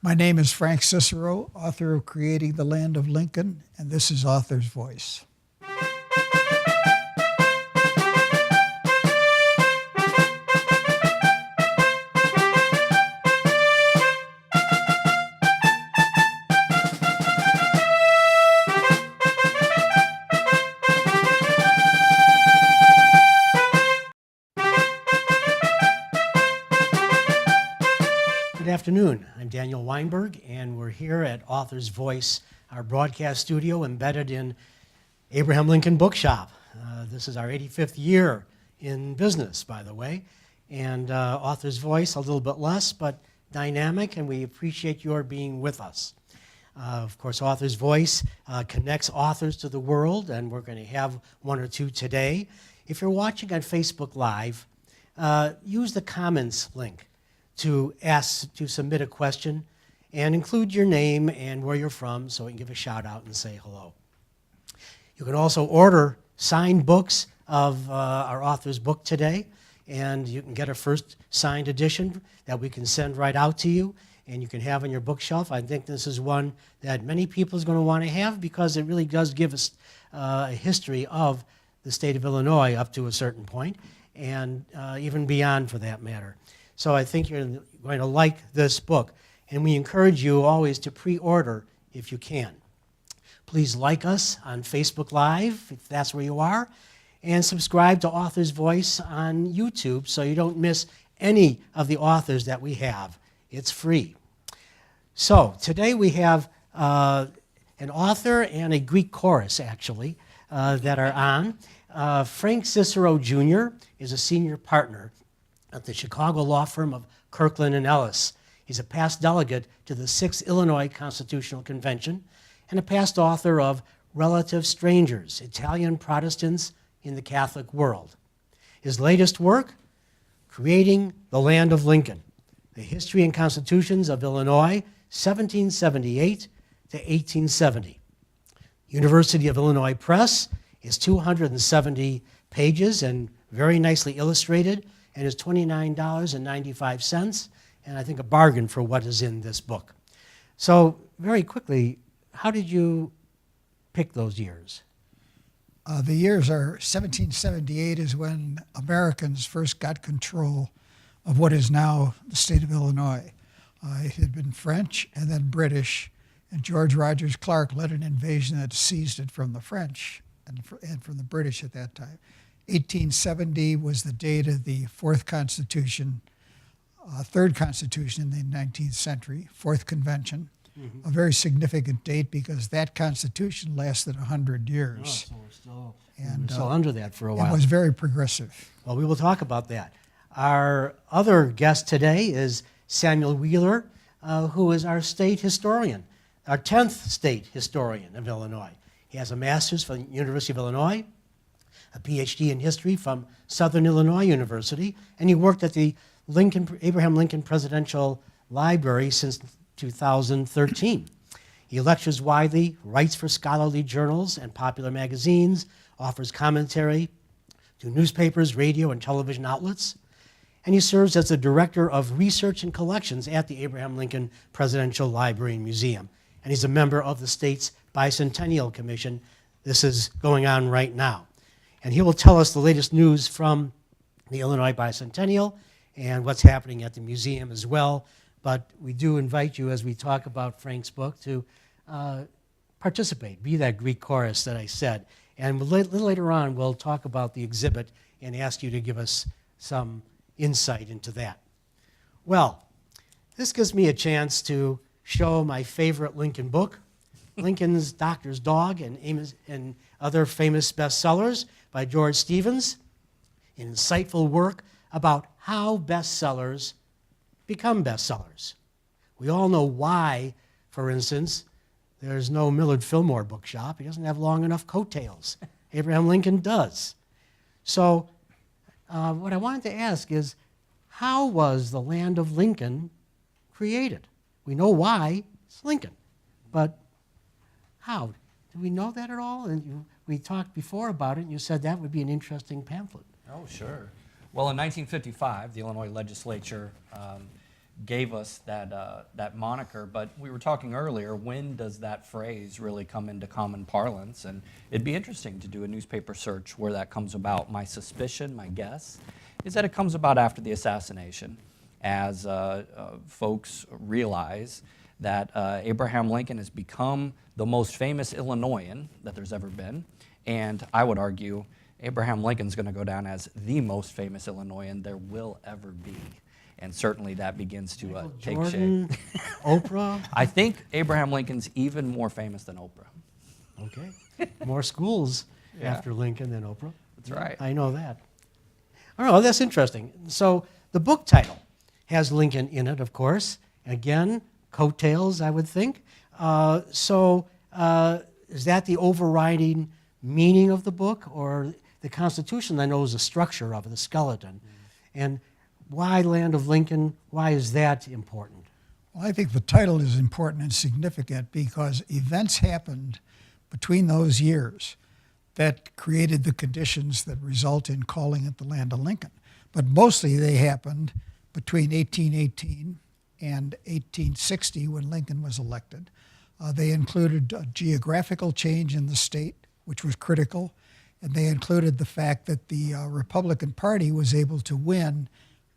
My name is Frank Cicero, author of Creating the Land of Lincoln, and this is Author's Voice. Good afternoon. I'm Daniel Weinberg, and we're here at Author's Voice, our broadcast studio embedded in Abraham Lincoln Bookshop. This is our 85th year in business, by the way, and Author's Voice a little bit less, but dynamic, and we appreciate your being with us. Of course, Author's Voice connects authors to the world, and we're going to have one or two today. If you're watching on Facebook Live, use the comments link to submit a question and include your name and where you're from so we can give a shout out and say hello. You can also order signed books of our author's book today, and you can get a first signed edition that we can send right out to you and you can have on your bookshelf. I think this is one that many people are going to want to have because it really does give us a history of the state of Illinois up to a certain point and even beyond for that matter. So I think you're going to like this book, and we encourage you always to pre-order if you can. Please like us on Facebook Live, if that's where you are, and subscribe to Author's Voice on YouTube so you don't miss any of the authors that we have. It's free. So today we have an author and a Greek chorus, actually, that are on. Frank Cicero Jr. is a senior partner at the Chicago law firm of Kirkland & Ellis. He's a past delegate to the 6th Illinois Constitutional Convention and a past author of Relative Strangers, Italian Protestants in the Catholic World. His latest work, Creating the Land of Lincoln, The History and Constitutions of Illinois, 1778 to 1870. University of Illinois Press is 270 pages and very nicely illustrated, and is $29.95, and I think a bargain for what is in this book. So very quickly, how did you pick those years? The years are 1778 is when Americans first got control of what is now the state of Illinois. It had been French and then British, and George Rogers Clark led an invasion that seized it from the French and from the British at that time. 1870 was the date of the Fourth Constitution, Third Constitution in the 19th century, Fourth Convention, a very significant date because that Constitution lasted 100 years. Oh, so we're still under that for a while. It was very progressive. Well, we will talk about that. Our other guest today is Samuel Wheeler, who is our state historian, our 10th state historian of Illinois. He has a master's from the University of Illinois, a PhD in history from Southern Illinois University, and he worked at the Abraham Lincoln Presidential Library since 2013. He lectures widely, writes for scholarly journals and popular magazines, offers commentary to newspapers, radio, and television outlets, and he serves as the Director of Research and Collections at the Abraham Lincoln Presidential Library and Museum, and he's a member of the state's Bicentennial Commission. This is going on right now. And he will tell us the latest news from the Illinois Bicentennial and what's happening at the museum as well. But we do invite you, as we talk about Frank's book, to participate, be that Greek chorus that I said. And a little later on, we'll talk about the exhibit and ask you to give us some insight into that. Well, this gives me a chance to show my favorite Lincoln book, Lincoln's Doctor's Dog and other famous bestsellers by George Stevens, an insightful work about how bestsellers become bestsellers. We all know why, for instance, there's no Millard Fillmore bookshop. He doesn't have long enough coattails. Abraham Lincoln does. So what I wanted to ask is, how was the land of Lincoln created? We know why, it's Lincoln, but how? Do we know that at all? And we talked before about it, and you said that would be an interesting pamphlet. Oh, sure. Well, in 1955, the Illinois legislature gave us that moniker. But we were talking earlier, when does that phrase really come into common parlance? And it'd be interesting to do a newspaper search where that comes about. My suspicion, my guess, is that it comes about after the assassination, as folks realize that Abraham Lincoln has become the most famous Illinoisan that there's ever been. And I would argue Abraham Lincoln's going to go down as the most famous Illinoisan there will ever be. And certainly that begins to take Jordan, shape. Oprah. I think Abraham Lincoln's even more famous than Oprah. Okay. More schools Yeah. after Lincoln than Oprah. That's right. I know that. All right, that's interesting. So the book title has Lincoln in it, of course. Again, coattails, I would think. Is that the overriding meaning of the book? Or the Constitution, I know, is a structure of it, the skeleton. And why Land of Lincoln? Why is that important? Well, I think the title is important and significant because events happened between those years that created the conditions that result in calling it the Land of Lincoln. But mostly they happened between 1818 and 1860 when Lincoln was elected. They included a geographical change in the state, which was critical, and they included the fact that the Republican Party was able to win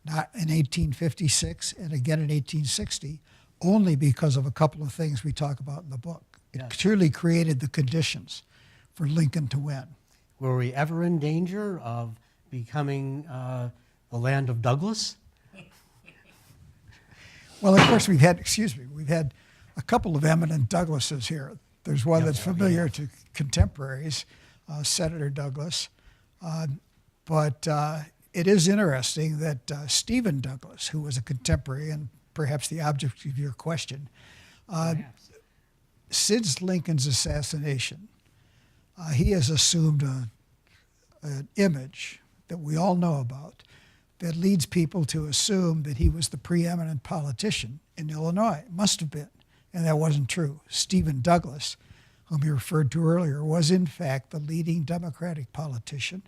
not in 1856 and again in 1860 only because of a couple of things we talk about in the book. It Yes. truly created the conditions for Lincoln to win. Were we ever in danger of becoming the land of Douglas? Well, of course, we've had a couple of eminent Douglases here. There's one that's familiar to contemporaries, Senator Douglas. But it is interesting that Stephen Douglas, who was a contemporary and perhaps the object of your question, since Lincoln's assassination, he has assumed an image that we all know about that leads people to assume that he was the preeminent politician in Illinois. Must have been, and that wasn't true. Stephen Douglas, whom you referred to earlier, was in fact the leading Democratic politician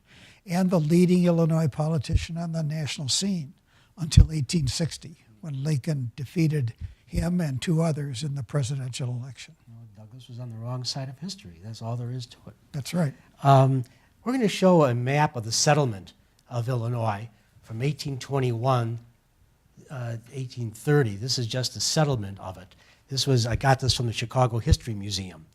and the leading Illinois politician on the national scene until 1860, when Lincoln defeated him and two others in the presidential election. Well, Douglas was on the wrong side of history. That's all there is to it. That's right. We're going to show a map of the settlement of Illinois from 1821 1830. This is just a settlement of it. I got this from the Chicago History Museum,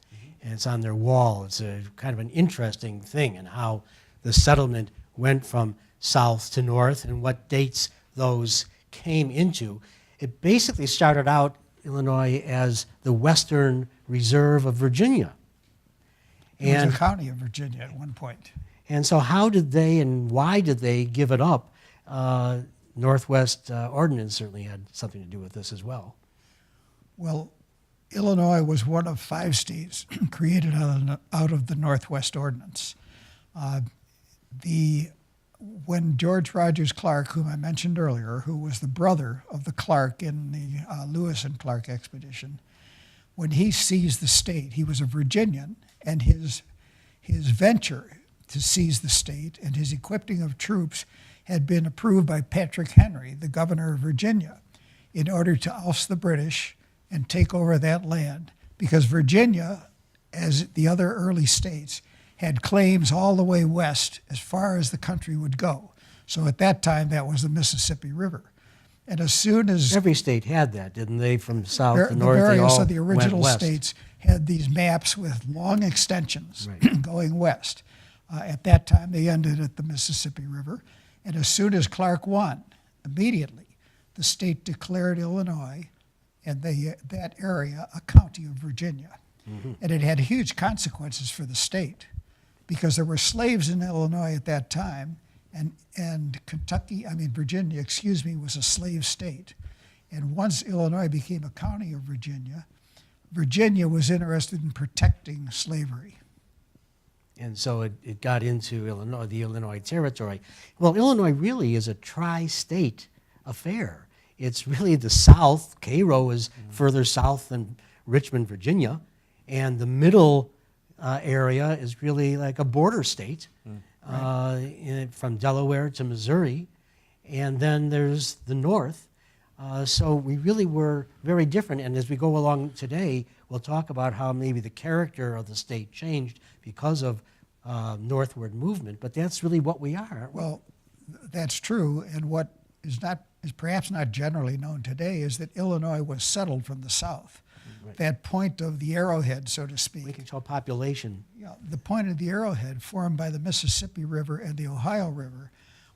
and it's on their wall. It's a kind of an interesting thing in how the settlement went from south to north and what dates those came into. It basically started out Illinois as the Western Reserve of Virginia. It was a county of Virginia at one point. And so how did they and why did they give it up? Northwest Ordinance certainly had something to do with this as well. Well, Illinois was one of 5 states created out of the Northwest Ordinance. When George Rogers Clark, whom I mentioned earlier, who was the brother of the Clark in the Lewis and Clark expedition, when he seized the state, he was a Virginian, and his venture to seize the state and his equipping of troops had been approved by Patrick Henry, the governor of Virginia, in order to oust the British and take over that land, because Virginia, as the other early states, had claims all the way west as far as the country would go. So at that time, that was the Mississippi River. And as soon as Every state had that, didn't they? From south to the north, they various all of the original went west. states had these maps with long extensions Right. going west. At that time, they ended at the Mississippi River. And as soon as Clark won, immediately, the state declared Illinois and that area a county of Virginia. Mm-hmm. And it had huge consequences for the state because there were slaves in Illinois at that time, and Virginia, was a slave state. And once Illinois became a county of Virginia, Virginia was interested in protecting slavery. And so it got into Illinois, the Illinois Territory. Well, Illinois really is a tri-state affair. It's really the South. Cairo is further south than Richmond, Virginia. And the middle area is really like a border state from Delaware to Missouri. And then there's the north. So we really were very different. And as we go along today, we'll talk about how maybe the character of the state changed because of northward movement. But that's really what we are, aren't we? Well, that's true. And what is perhaps not generally known today is that Illinois was settled from the south. Right. That point of the arrowhead, so to speak. We can tell population. Yeah, the point of the arrowhead formed by the Mississippi River and the Ohio River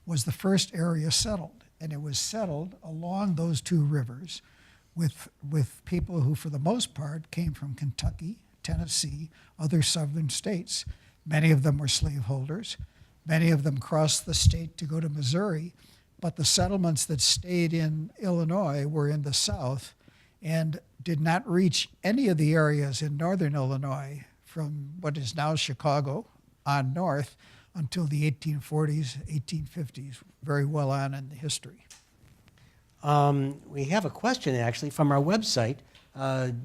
was the first area settled. And it was settled along those two rivers with people who, for the most part, came from Kentucky, Tennessee, other southern states. Many of them were slaveholders. Many of them crossed the state to go to Missouri. But the settlements that stayed in Illinois were in the south and did not reach any of the areas in northern Illinois from what is now Chicago on north until the 1840s, 1850s, very well on in the history. We have a question, actually, from our website.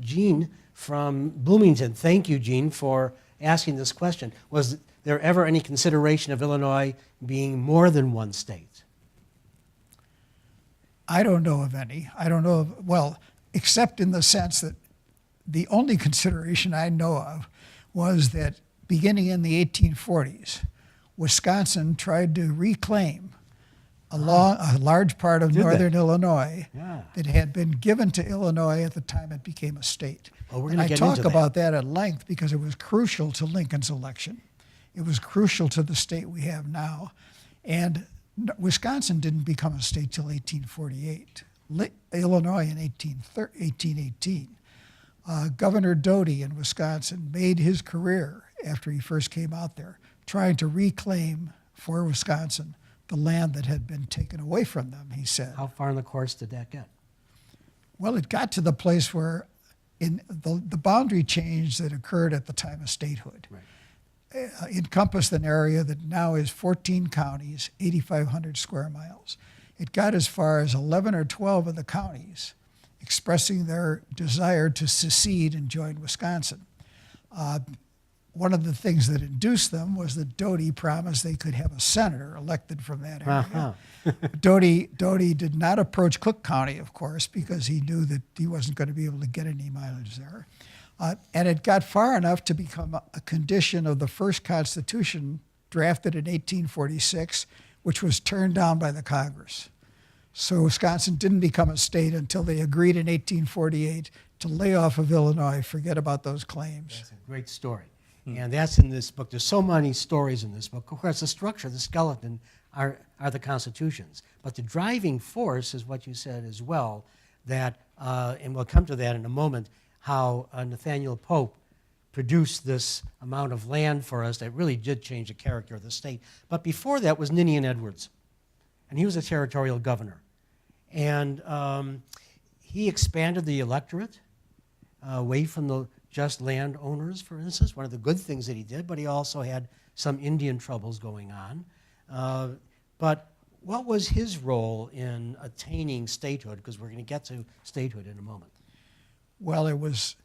Jean from Bloomington. Thank you, Jean, for asking this question. Was there ever any consideration of Illinois being more than one state? I don't know of any. I don't know of, well, except in the sense that the only consideration I know of was that beginning in the 1840s, Wisconsin tried to reclaim a large part of northern Illinois that had been given to Illinois at the time it became a state. Well, we're And gonna I get talk into about that at length because it was crucial to Lincoln's election. It was crucial to the state we have now. And Wisconsin didn't become a state till 1848. Illinois in 1818. Governor Doty in Wisconsin made his career after he first came out there, trying to reclaim for Wisconsin the land that had been taken away from them, he said. How far in the course did that get? Well, it got to the place where in the boundary change that occurred at the time of statehood encompassed an area that now is 14 counties, 8,500 square miles. It got as far as 11 or 12 of the counties expressing their desire to secede and join Wisconsin. One of the things that induced them was that Doty promised they could have a senator elected from that area. Doty did not approach Cook County, of course, because he knew that he wasn't going to be able to get any mileage there. And it got far enough to become a condition of the first Constitution drafted in 1846, which was turned down by the Congress. So Wisconsin didn't become a state until they agreed in 1848 to lay off of Illinois, forget about those claims. That's a great story. And that's in this book. There's so many stories in this book. Of course, the structure, the skeleton, are the constitutions. But the driving force is what you said as well, that, and we'll come to that in a moment, how Nathaniel Pope produced this amount of land for us that really did change the character of the state. But before that was Ninian Edwards, and he was a territorial governor. And he expanded the electorate away from the just landowners, for instance, one of the good things that he did, but he also had some Indian troubles going on. But what was his role in attaining statehood? Because we're going to get to statehood in a moment. Well, it was...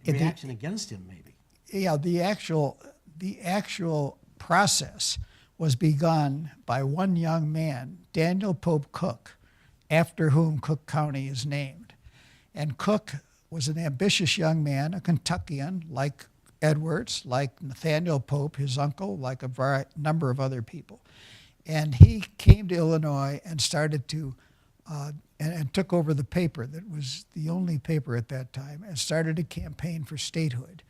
Reaction against him, maybe. Yeah, the actual process was begun by one young man, Daniel Pope Cook, after whom Cook County is named. And Cook was an ambitious young man, a Kentuckian, like Edwards, like Nathaniel Pope, his uncle, like a number of other people. And he came to Illinois and started to, and took over the paper that was the only paper at that time, and started a campaign for statehood.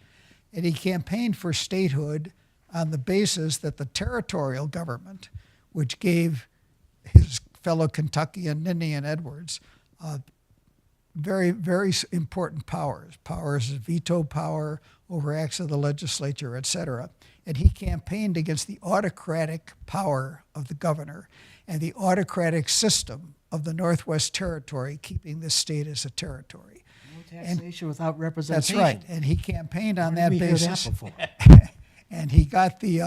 And he campaigned for statehood on the basis that the territorial government, which gave his fellow Kentuckian Ninian Edwards very, very important powers of veto power over acts of the legislature, etc. And he campaigned against the autocratic power of the governor and the autocratic system of the Northwest Territory, keeping this state as a territory. No taxation without representation. That's right, and he campaigned on that basis. Hear that before? And he got the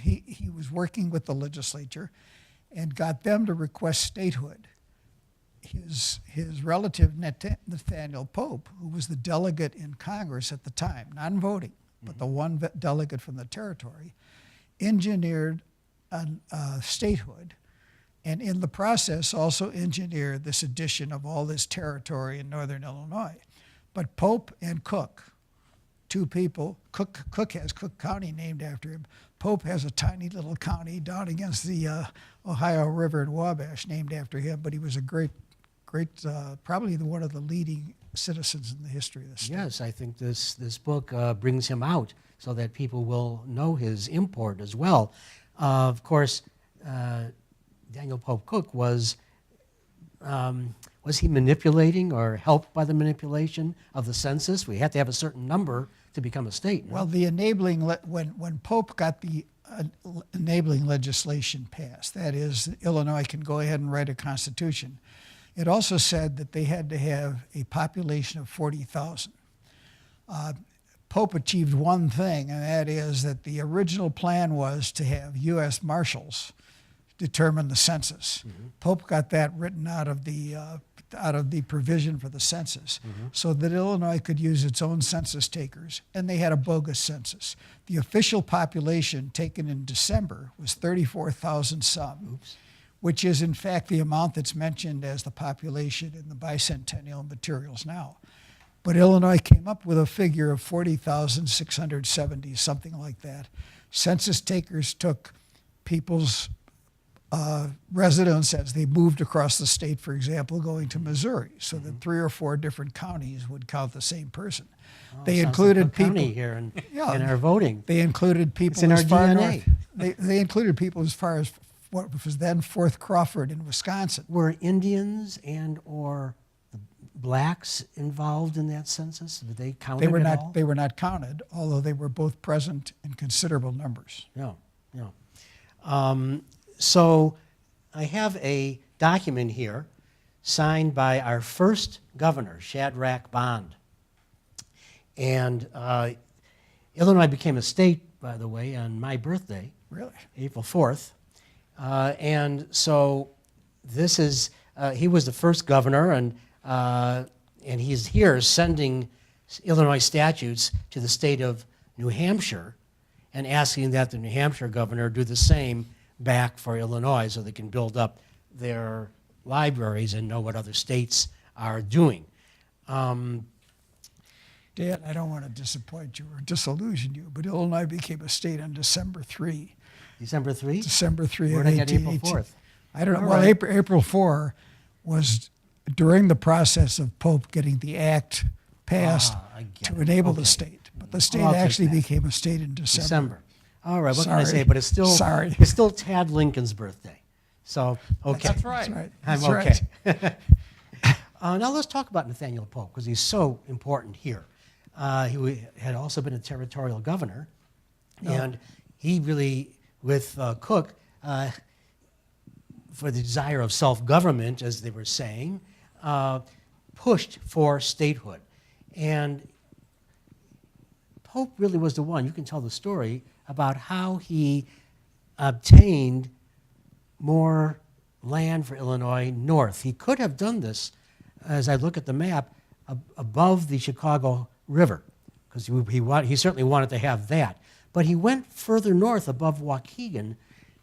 he was working with the legislature, and got them to request statehood. His relative Nathaniel Pope, who was the delegate in Congress at the time, non-voting, but the one delegate from the territory, engineered statehood and in the process also engineered this addition of all this territory in northern Illinois. But Pope and Cook, two people, Cook has Cook County named after him. Pope has a tiny little county down against the Ohio River in Wabash named after him, but he was a great, probably one of the leading citizens in the history of the state. Yes, I think this book brings him out so that people will know his import as well. Of course, Daniel Pope Cook was he manipulating or helped by the manipulation of the census? We had to have a certain number to become a state. No? Well, the enabling, when Pope got the enabling legislation passed, that is, Illinois can go ahead and write a constitution, it also said that they had to have a population of 40,000. Pope achieved one thing, and that is that the original plan was to have U.S. Marshals determine the census. Mm-hmm. Pope got that written out of the provision for the census, so that Illinois could use its own census takers, and they had a bogus census. The official population taken in December was 34,000 some, which is in fact the amount that's mentioned as the population in the Bicentennial materials now. But Illinois came up with a figure of 40,670, something like that. Census takers took people's residents as they moved across the state, for example, going to Missouri, so that 3 or 4 different counties would count the same person. Oh, They included like people county here in our voting. They included people It's in as our far DNA. north. They included people as far as what was then Fort Crawford in Wisconsin. Were Indians and or the blacks involved in that census? Did they count at all? They were not counted, although they were both present in considerable numbers. No. So I have a document here signed by our first governor, Shadrach Bond. And Illinois became a state, by the way, on my birthday, Really? April 4th. And so this is, he was the first governor, and he's here sending Illinois statutes to the state of New Hampshire and asking that the New Hampshire governor do the same back for Illinois so they can build up their libraries and know what other states are doing. Dan, I don't want to disappoint you or disillusion you, but Illinois became a state on December 3. December 3? December 3 Where of did I get April 1818. 4th? I don't know. All Well, right. April 4 was during the process of Pope getting the act passed I get to it. enable Okay. the state. But the state I'll take actually that. became a state in December. December. All right, what can I Sorry. say? But it's still Sorry. It's still Tad Lincoln's birthday. So, okay. That's right. That's right. I'm That's okay. right. Now let's talk about Nathaniel Pope, because he's so important here. He had also been a territorial governor, and he really, with Cook, for the desire of self-government, as they were saying, pushed for statehood. And Pope really was the one, you can tell the story, about how he obtained more land for Illinois north. He could have done this, as I look at the map, above the Chicago River, because he certainly wanted to have that. But he went further north above Waukegan,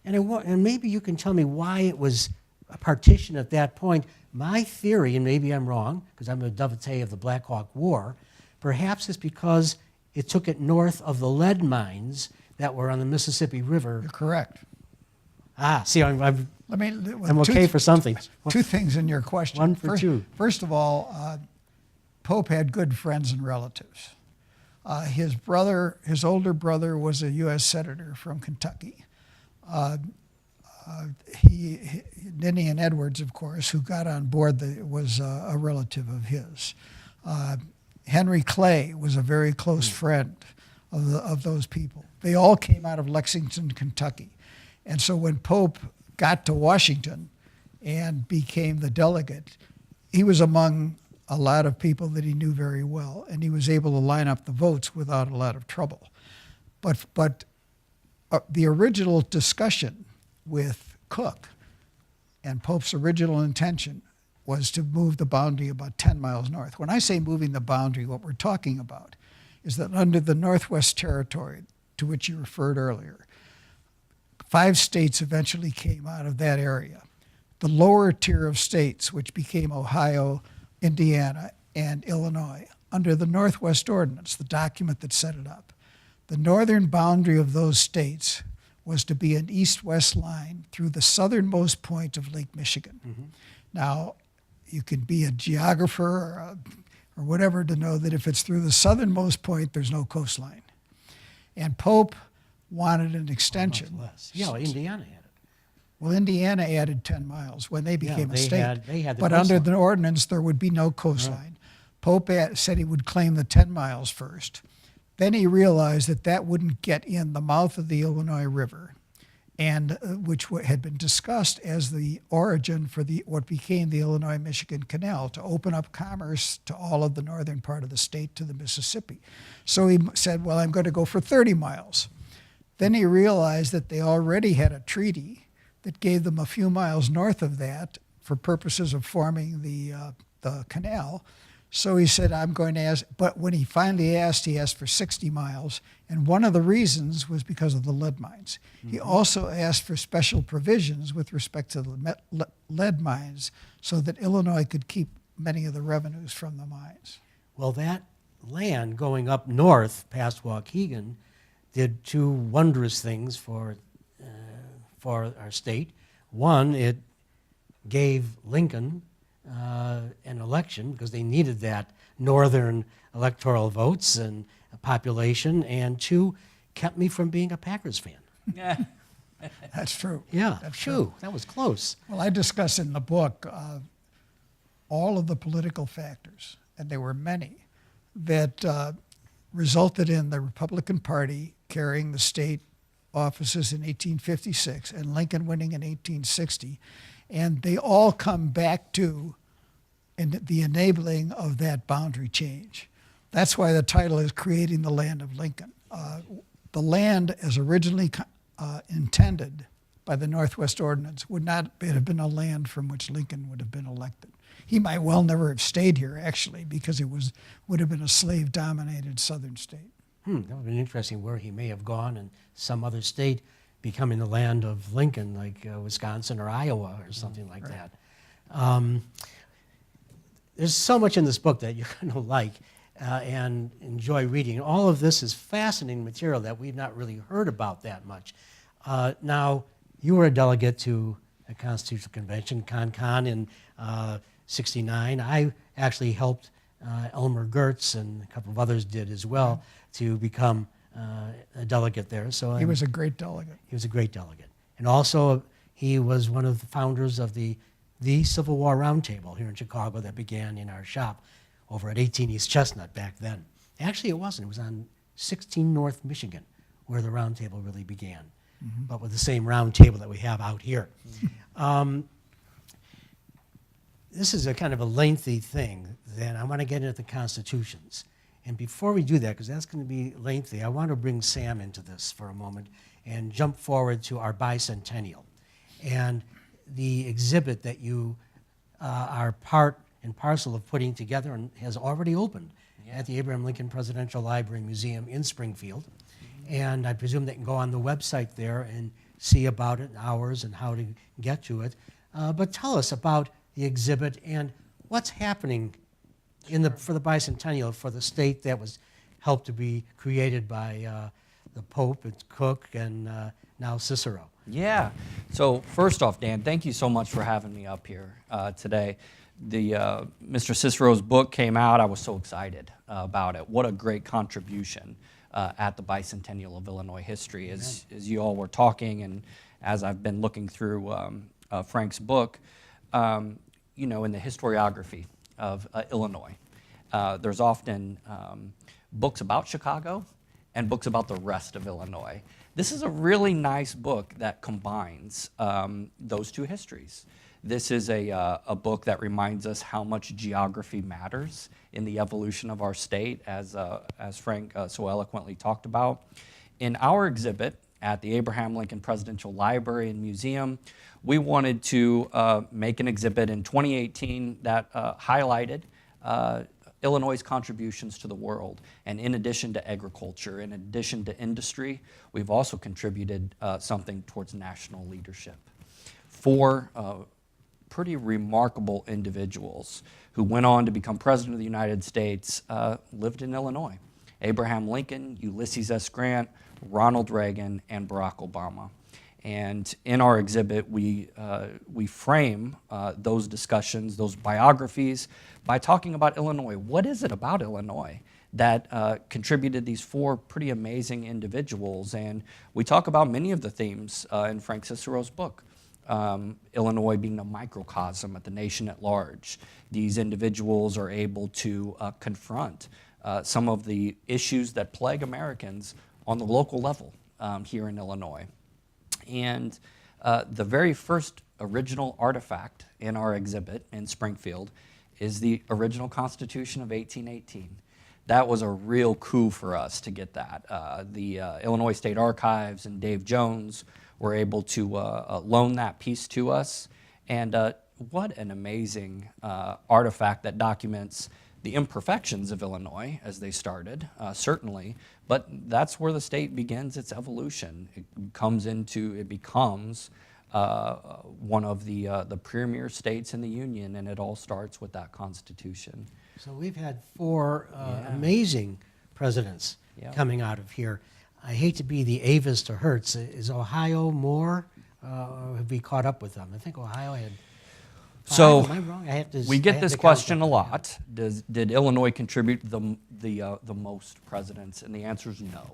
and maybe you can tell me why it was a partition at that point. My theory, and maybe I'm wrong, because I'm a devotee of the Black Hawk War, perhaps it's because it took it north of the lead mines that were on the Mississippi River. You're correct. See, I'm okay for something. Two things in your question. One for two. First of all, Pope had good friends and relatives. His older brother was a U.S. senator from Kentucky. Ninian Edwards, of course, who got on board, was a relative of his. Henry Clay was a very close friend of those people. They all came out of Lexington, Kentucky. And so when Pope got to Washington and became the delegate, he was among a lot of people that he knew very well, and he was able to line up the votes without a lot of trouble. But the original discussion with Cook and Pope's original intention was to move the boundary about 10 miles north. When I say moving the boundary, what we're talking about is that under the Northwest Territory, to which you referred earlier, 5 states eventually came out of that area. the lower tier of states, which became Ohio, Indiana, and Illinois, under the Northwest Ordinance, the document that set it up. The northern boundary of those states was to be an east-west line through the southernmost point of Lake Michigan. Now, you can be a geographer or whatever to know that if it's through the southernmost point, there's no coastline. And Pope wanted an extension. Less. Yeah, Indiana had it. Well, Indiana added 10 miles when they became a state. They had the but under coastline. the ordinance, there would be no coastline. Pope said he would claim the 10 miles first. Then he realized that that wouldn't get in the mouth of the Illinois River, and which had been discussed as the origin for what became the Illinois-Michigan Canal, to open up commerce to all of the northern part of the state to the Mississippi. So he said, well, I'm going to go for 30 miles. Then he realized that they already had a treaty that gave them a few miles north of that for purposes of forming the canal. So he said, I'm going to ask, but when he finally asked, he asked for 60 miles. And one of the reasons was because of the lead mines. He also asked for special provisions with respect to the lead mines so that Illinois could keep many of the revenues from the mines. Well, that land going up north past Waukegan did two wondrous things for our state. One, it gave Lincoln an election because they needed that northern electoral votes and population, and two, kept me from being a Packers fan. Yeah. That's true. Yeah, That's true. That was close. Well, I discuss in the book all of the political factors, and there were many, that resulted in the Republican Party carrying the state offices in 1856 and Lincoln winning in 1860. And they all come back to the enabling of that boundary change. That's why the title is Creating the Land of Lincoln. The land as originally intended by the Northwest Ordinance would not have been a land from which Lincoln would have been elected. He might well never have stayed here, actually, because it would have been a slave-dominated southern state. That would have been interesting where he may have gone in some other state becoming the land of Lincoln, like Wisconsin or Iowa or something like that. There's so much in this book that you're going to like and enjoy reading. All of this is fascinating material that we've not really heard about that much. Now, you were a delegate to a Constitutional Convention, CON in '69. I actually helped Elmer Gertz, and a couple of others did as well, to become a delegate there. So He was a great delegate. he was a great delegate. And also, he was one of the founders of the Civil War Roundtable here in Chicago that began in our shop over at 18 East Chestnut back then. Actually, it wasn't. It was on 16 North Michigan where the roundtable really began, but with the same roundtable that we have out here. This is a kind of a lengthy thing. Then I want to get into the constitutions. And before we do that, because that's going to be lengthy, I want to bring Sam into this for a moment and jump forward to our bicentennial. And the exhibit that you are part and parcel of putting together and has already opened at the Abraham Lincoln Presidential Library Museum in Springfield. And I presume they can go on the website there and see about it, hours, and how to get to it. But tell us about the exhibit and what's happening for the bicentennial for the state that was helped to be created by the Pope and Cook and now Cicero. Yeah. So first off, Dan, thank you so much for having me up here today. Mr. Cicero's book came out. I was so excited about it. What a great contribution at the Bicentennial of Illinois history. As you all were talking, and as I've been looking through Frank's book, in the historiography of Illinois, there's often books about Chicago and books about the rest of Illinois. This is a really nice book that combines those two histories. This is a book that reminds us how much geography matters in the evolution of our state, as Frank so eloquently talked about. In our exhibit at the Abraham Lincoln Presidential Library and Museum, we wanted to make an exhibit in 2018 that highlighted Illinois' contributions to the world. And in addition to agriculture, in addition to industry, we've also contributed something towards national leadership. 4 pretty remarkable individuals who went on to become President of the United States lived in Illinois. Abraham Lincoln, Ulysses S. Grant, Ronald Reagan, and Barack Obama. And in our exhibit, we frame those discussions, those biographies, by talking about Illinois. What is it about Illinois that contributed these four pretty amazing individuals? And we talk about many of the themes in Frank Cicero's book. Illinois being a microcosm of the nation at large. These individuals are able to confront some of the issues that plague Americans on the local level here in Illinois. And the very first original artifact in our exhibit in Springfield is the original Constitution of 1818. That was a real coup for us to get that. The Illinois State Archives and Dave Jones were able to loan that piece to us. And what an amazing artifact that documents the imperfections of Illinois as they started, certainly, but that's where the state begins its evolution. It becomes one of the premier states in the Union, and it all starts with that Constitution. So we've had four amazing presidents coming out of here. I hate to be the Avis to Hertz. Is Ohio more? Or have we caught up with them? I think Ohio had five. So Am I wrong? we get this question a lot. Did Illinois contribute the most presidents? And the answer is no.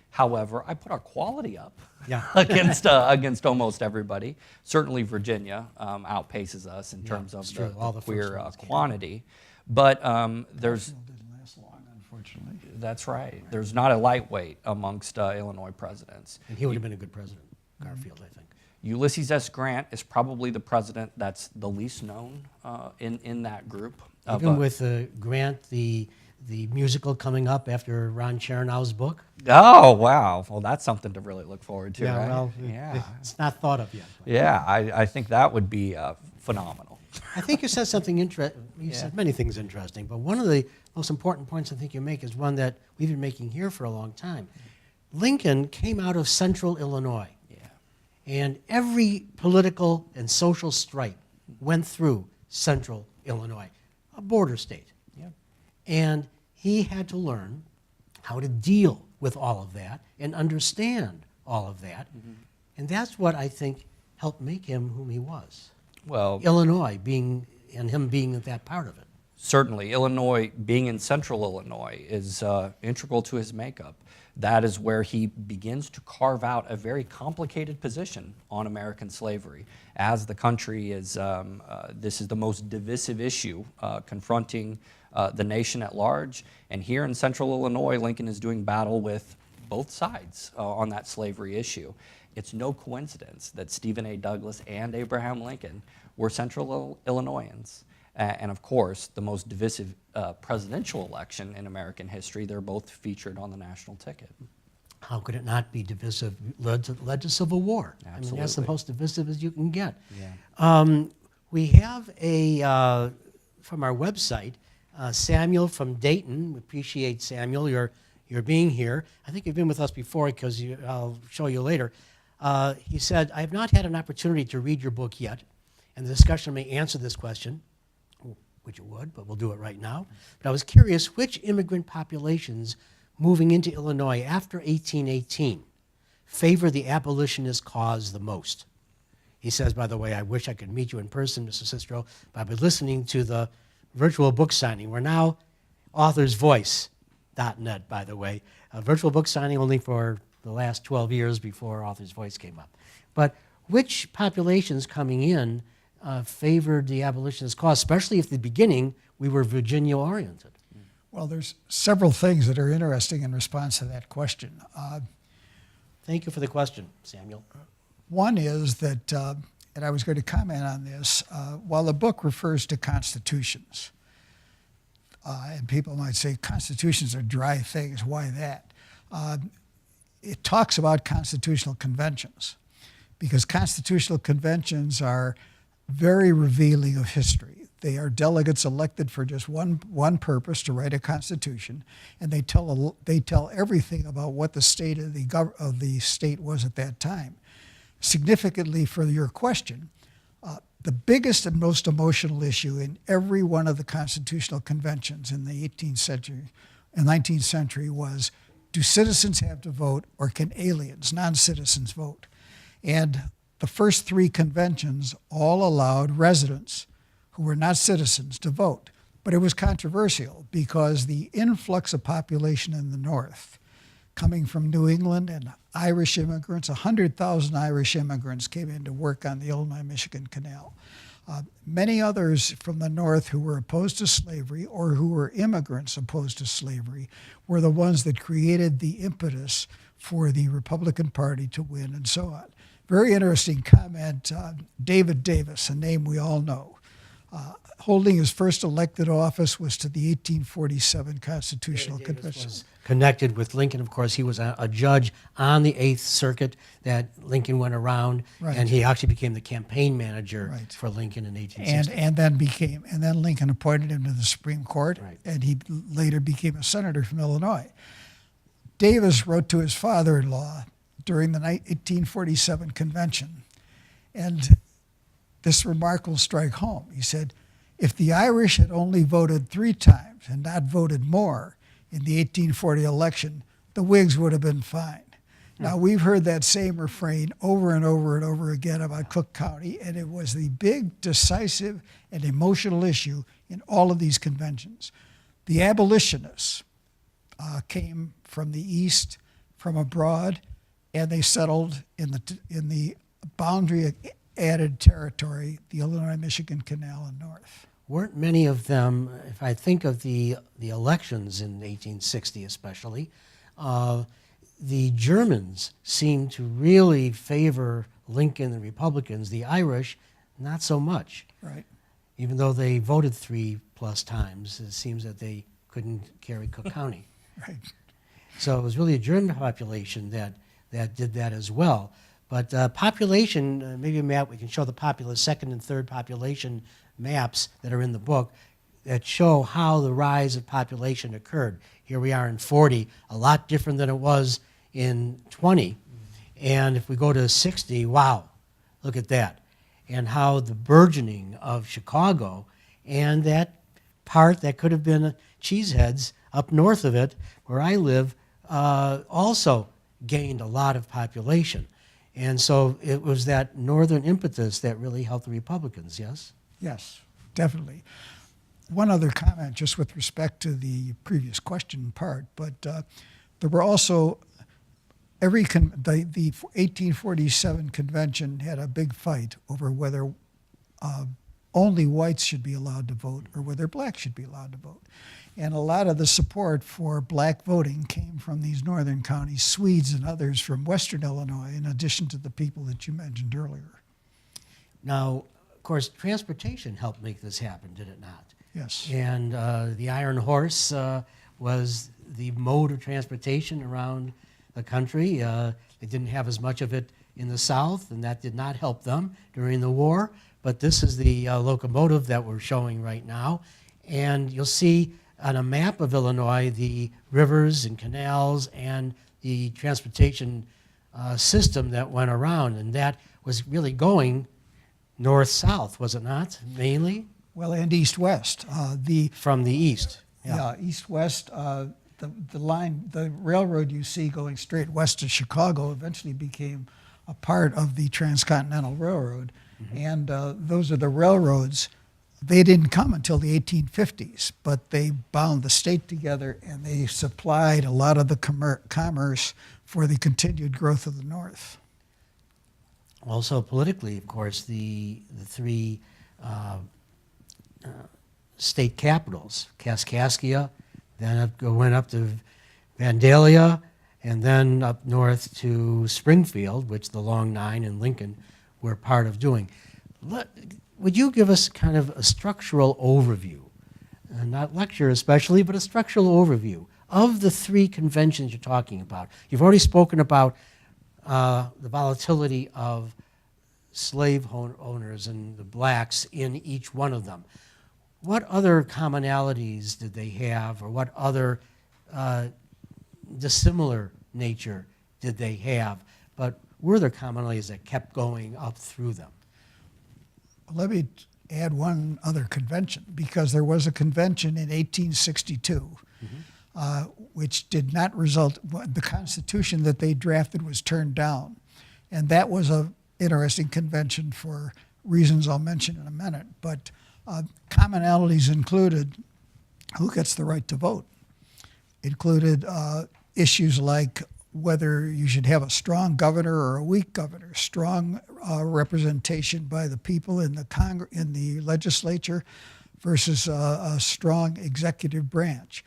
However, I put our quality up against almost everybody. Certainly Virginia outpaces us in terms of the queer quantity. But there's... Didn't last long, unfortunately. That's right. There's not a lightweight amongst Illinois presidents. And he would have been a good president, Garfield, I think. Ulysses S. Grant is probably the president that's the least known in that group. Even with Grant, the musical coming up after Ron Chernow's book. Oh, wow. Well, that's something to really look forward to, right? Well, it's not thought of yet. Yeah, I think that would be phenomenal. I think you said something interesting. You said many things interesting, but one of the most important points I think you make is one that we've been making here for a long time. Lincoln came out of central Illinois. And every political and social stripe went through central Illinois, a border state. And he had to learn how to deal with all of that and understand all of that. And that's what I think helped make him whom he was. Well, Illinois being that part of it. Certainly, Illinois, being in central Illinois, is integral to his makeup. That is where he begins to carve out a very complicated position on American slavery. As the country is, this is the most divisive issue confronting the nation at large. And here in central Illinois, Lincoln is doing battle with both sides on that slavery issue. It's no coincidence that Stephen A. Douglas and Abraham Lincoln were central Illinoisans. And of course, the most divisive presidential election in American history, they're both featured on the national ticket. How could it not be divisive? Led to Civil War. Absolutely. I mean, that's the most divisive as you can get. Yeah. We have from our website, Samuel from Dayton. We appreciate, Samuel, your being here. I think you've been with us before because I'll show you later. He said, I have not had an opportunity to read your book yet, and the discussion may answer this question, which it would, but we'll do it right now. But I was curious, which immigrant populations moving into Illinois after 1818 favor the abolitionist cause the most? He says, by the way, I wish I could meet you in person, Mr. Cicero, but I've been listening to the virtual book signing. We're now authorsvoice.net, by the way. A virtual book signing only for the last 12 years before Author's Voice came up. But which populations coming in favored the abolitionist cause, especially if at the beginning we were Virginia-oriented? Well, there's several things that are interesting in response to that question. Thank you for the question, Samuel. One is that, and I was going to comment on this, while the book refers to constitutions, and people might say constitutions are dry things, why that? It talks about constitutional conventions, because constitutional conventions are very revealing of history. They are delegates elected for just one purpose, to write a constitution, and they tell everything about what the state of the state was at that time. Significantly for your question, The biggest and most emotional issue in every one of the constitutional conventions in the 18th century and 19th century was, do citizens have to vote, or can aliens, non-citizens, vote? And the first three conventions all allowed residents who were not citizens to vote. But it was controversial because the influx of population in the North, coming from New England and Irish immigrants, 100,000 Irish immigrants came in to work on the Illinois-Michigan Canal. Many others from the North who were opposed to slavery or who were immigrants opposed to slavery were the ones that created the impetus for the Republican Party to win, and so on. Very interesting comment. David Davis, a name we all know, holding his first elected office was to the 1847 Constitutional Davis Convention. was connected with Lincoln. Of course, he was a judge on the Eighth Circuit that Lincoln went around, Right. and he actually became the campaign manager Right. for Lincoln in 1860. And then Lincoln appointed him to the Supreme Court, Right. and he later became a senator from Illinois. Davis wrote to his father-in-law during the 1847 convention, and this remark will strike home. He said, if the Irish had only voted 3 times and not voted more in the 1840 election, the Whigs would have been fine. Now, we've heard that same refrain over and over and over again about Cook County, and it was the big, decisive, and emotional issue in all of these conventions. The abolitionists came from the East, from abroad, and they settled in the boundary added territory, the Illinois-Michigan Canal and north. Weren't many of them, if I think of the elections in 1860 especially, the Germans seemed to really favor Lincoln and Republicans. The Irish, not so much. Right. Even though they voted 3+ times, it seems that they couldn't carry Cook County. Right. So it was really a German population that did that as well. But population, maybe Matt, we can show the second and third population maps that are in the book that show how the rise of population occurred. Here we are in 40, a lot different than it was in 20. And if we go to 60, wow, look at that. And how the burgeoning of Chicago and that part that could have been Cheeseheads up north of it, where I live, also gained a lot of population. And so it was that northern impetus that really helped the Republicans, yes? Yes, definitely. One other comment just with respect to the previous question part, but there were also, the 1847 convention had a big fight over whether only whites should be allowed to vote or whether blacks should be allowed to vote. And a lot of the support for black voting came from these northern counties, Swedes and others from western Illinois, in addition to the people that you mentioned earlier. Now, of course, transportation helped make this happen, did it not? Yes. And the Iron Horse was the mode of transportation around the country. They didn't have as much of it in the South, and that did not help them during the war. But this is the locomotive that we're showing right now. And you'll see on a map of Illinois the rivers and canals and the transportation system that went around. And that was really going north-south, was it not, mainly? Well, and east-west. From the east. Yeah, east-west. The railroad you see going straight west to Chicago eventually became a part of the Transcontinental Railroad. Mm-hmm. And those are the railroads. They didn't come until the 1850s, but they bound the state together and they supplied a lot of the commerce for the continued growth of the North. Also politically, of course, the three state capitals, Kaskaskia, then went up to Vandalia, and then up north to Springfield, which the Long Nine and Lincoln were part of doing. Would you give us kind of a structural overview, not lecture especially, but a structural overview of the 3 conventions you're talking about? You've already spoken about the volatility of slave owners and the blacks in each one of them. What other commonalities did they have, or what other dissimilar nature did they have? But were there commonalities that kept going up through them? Let me add one other convention, because there was a convention in 1862, which did not result, the Constitution that they drafted was turned down. And that was an interesting convention for reasons I'll mention in a minute. But commonalities included who gets the right to vote, included issues like whether you should have a strong governor or a weak governor, strong representation by the people in the legislature versus a strong executive branch.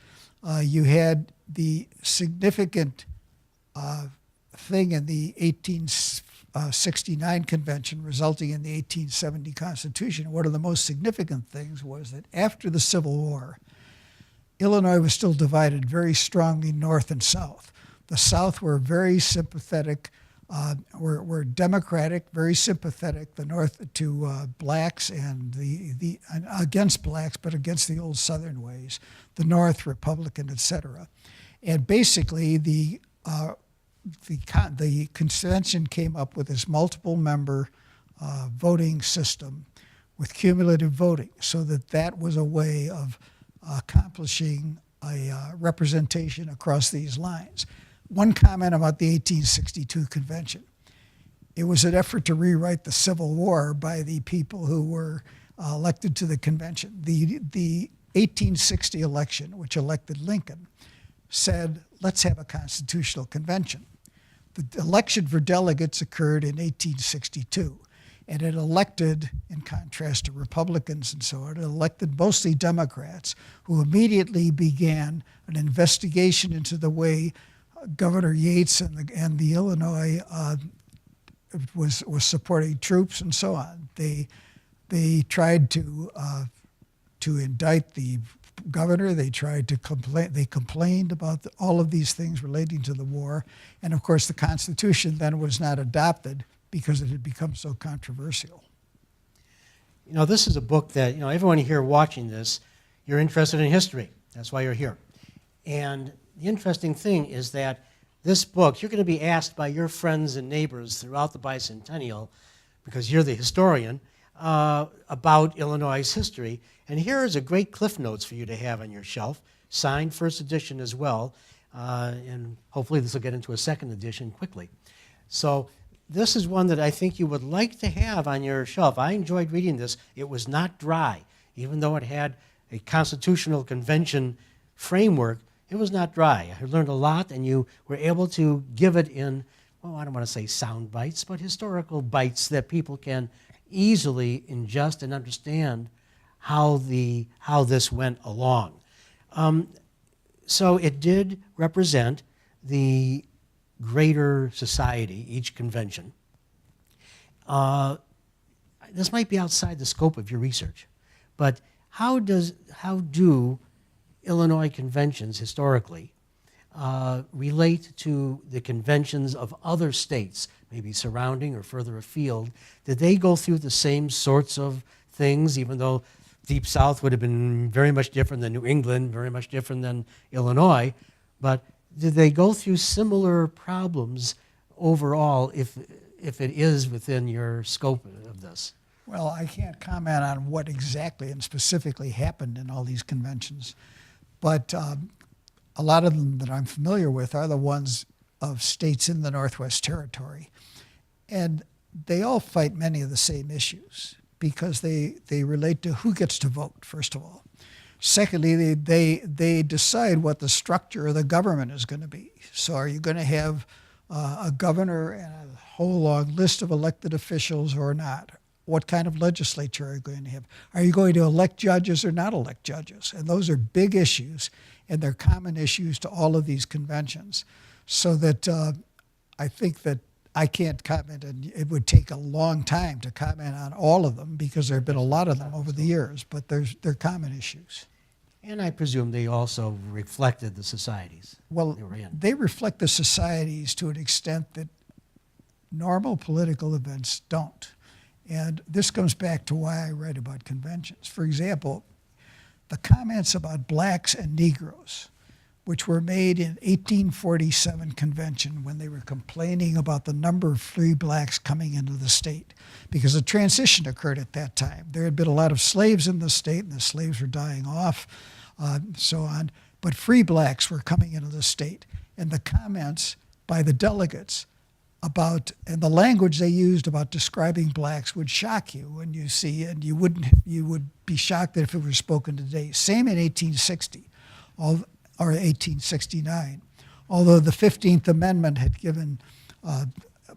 You had the significant thing in the 1869 convention resulting in the 1870 Constitution. One of the most significant things was that after the Civil War, Illinois was still divided very strongly north and south. The South were very sympathetic, were Democratic, very sympathetic. The North to blacks and against blacks, but against the old Southern ways. The North Republican, etc. And basically, the convention came up with this multiple-member voting system with cumulative voting, so that was a way of accomplishing a representation across these lines. One comment about the 1862 convention. It was an effort to rewrite the Civil War by the people who were elected to the convention. The 1860 election, which elected Lincoln, said, let's have a constitutional convention. The election for delegates occurred in 1862, and it elected, in contrast to Republicans and so on, it elected mostly Democrats, who immediately began an investigation into the way Governor Yates and the Illinois was supporting troops and so on. They tried to indict the governor. They tried to complain. They complained about all of these things relating to the war, and of course, the Constitution then was not adopted because it had become so controversial. You know, this is a book that, you know, everyone here watching this, you're interested in history. That's why you're here. And the interesting thing is that this book, you're going to be asked by your friends and neighbors throughout the Bicentennial, because you're the historian, about Illinois' history. And here is a great Cliff Notes for you to have on your shelf, signed first edition as well, and hopefully this will get into a second edition quickly. So this is one that I think you would like to have on your shelf. I enjoyed reading this. It was not dry. Even though it had a constitutional convention framework, it was not dry. I learned a lot, and you were able to give it in, well, I don't want to say sound bites, but historical bites that people can easily ingest and understand how this went along. So it did represent the greater society, each convention. This might be outside the scope of your research, but how do Illinois conventions historically relate to the conventions of other states, maybe surrounding or further afield? Did they go through the same sorts of things, even though Deep South would have been very much different than New England, very much different than Illinois, but did they go through similar problems overall if it is within your scope of this? Well, I can't comment on what exactly and specifically happened in all these conventions, but a lot of them that I'm familiar with are the ones of states in the Northwest Territory. And they all fight many of the same issues because they relate to who gets to vote, first of all. Secondly, they decide what the structure of the government is going to be. So are you going to have a governor and a whole long list of elected officials or not? What kind of legislature are you going to have? Are you going to elect judges or not elect judges? And those are big issues, and they're common issues to all of these conventions. So that I think that I can't comment, and it would take a long time to comment on all of them because there have been a lot of them over the years, but they're common issues. And I presume they also reflected the societies Well, they were in. they reflect the societies to an extent that normal political events don't. And this comes back to why I write about conventions. For example, the comments about blacks and Negroes which were made in 1847 convention when they were complaining about the number of free blacks coming into the state, because a transition occurred at that time. There had been a lot of slaves in the state, and the slaves were dying off, so on. But free blacks were coming into the state, and the comments by the delegates about, and the language they used about describing blacks would shock you when you see it, and you would be shocked that if it were spoken today. Same in 1860, or 1869. Although the 15th Amendment had given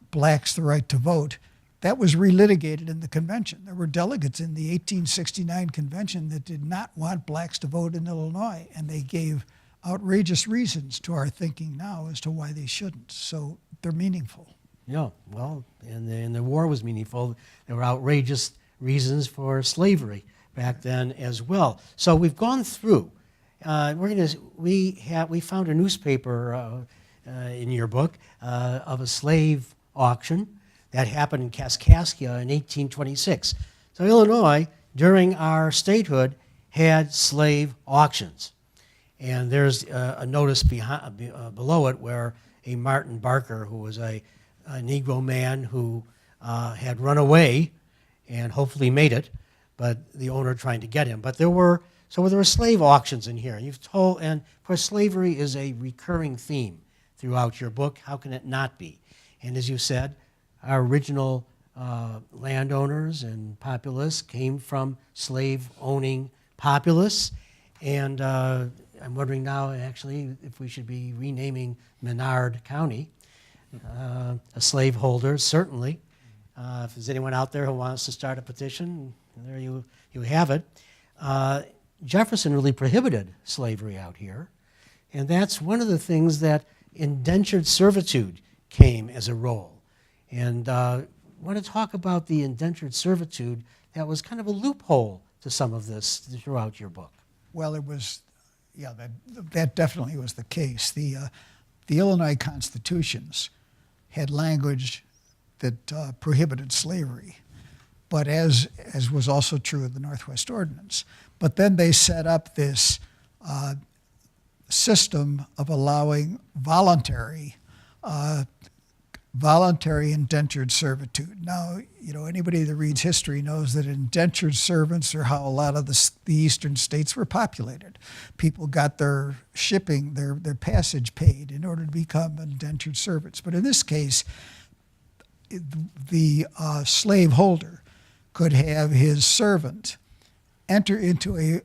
blacks the right to vote, that was relitigated in the convention. There were delegates in the 1869 convention that did not want blacks to vote in Illinois, and they gave outrageous reasons to our thinking now as to why they shouldn't. So they're meaningful. Yeah, well, and the war was meaningful. There were outrageous reasons for slavery back then as well. So we've gone through. We found a newspaper in your book of a slave auction that happened in Kaskaskia in 1826. So Illinois, during our statehood, had slave auctions. And there's a notice below it where a Martin Barker, who was a Negro man who had run away and hopefully made it, but the owner trying to get him. But there were slave auctions in here. You've told, and of course, slavery is a recurring theme throughout your book. How can it not be? And as you said, our original landowners and populace came from slave-owning populace, and I'm wondering now, actually, if we should be renaming Menard County a slaveholder, certainly. If there's anyone out there who wants to start a petition, there you have it. Jefferson really prohibited slavery out here, and that's one of the things that indentured servitude came as a role. And I want to talk about the indentured servitude that was kind of a loophole to some of this throughout your book. Well, it was, yeah, that definitely was the case. The Illinois constitutions had language that prohibited slavery, but as was also true of the Northwest Ordinance. But then they set up this system of allowing voluntary indentured servitude. Now, anybody that reads history knows that indentured servants are how a lot of the eastern states were populated. People got their shipping, their passage paid in order to become indentured servants. But in this case, the slaveholder could have his servant enter into a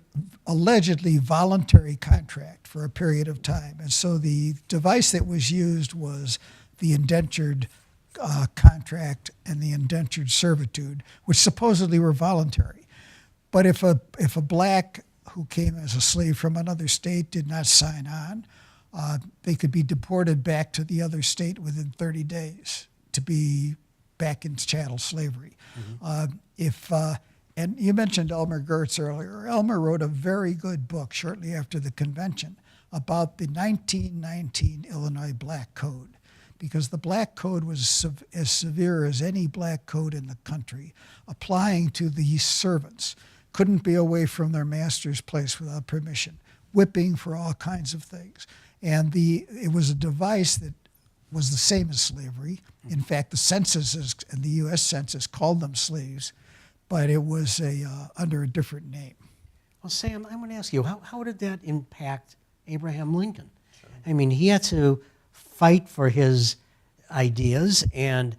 allegedly voluntary contract for a period of time. And so the device that was used was the indentured contract and the indentured servitude, which supposedly were voluntary. But if a black who came as a slave from another state did not sign on, they could be deported back to the other state within 30 days to be back in chattel slavery. Mm-hmm. And you mentioned Elmer Gertz earlier. Elmer wrote a very good book shortly after the convention about the 1919 Illinois Black Code, because the Black Code was as severe as any black code in the country, applying to these servants. Couldn't be away from their master's place without permission, whipping for all kinds of things. And it was a device that was the same as slavery. In fact, the censuses and the U.S. Census called them slaves, but it was under a different name. Well, Sam, I want to ask you, how did that impact Abraham Lincoln? Sure. I mean, he had to fight for his ideas, and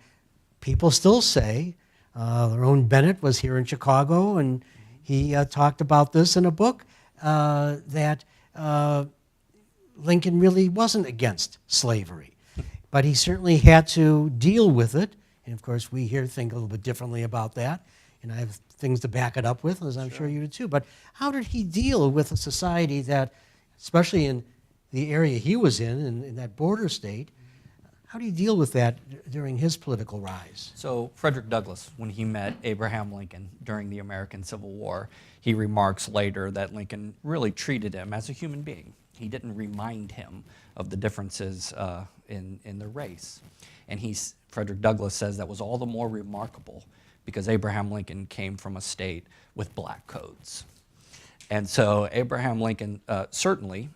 people still say, Lerone Bennett was here in Chicago, and he talked about this in a book, that Lincoln really wasn't against slavery. But he certainly had to deal with it, and of course we here think a little bit differently about that, and I have things to back it up with, as I'm sure you do too. But how did he deal with a society that, especially in the area he was in that border state, how do you deal with that during his political rise? So Frederick Douglass, when he met Abraham Lincoln during the American Civil War, he remarks later that Lincoln really treated him as a human being. He didn't remind him of the differences in the race. And Frederick Douglass says that was all the more remarkable because Abraham Lincoln came from a state with black codes. And so Abraham Lincoln certainly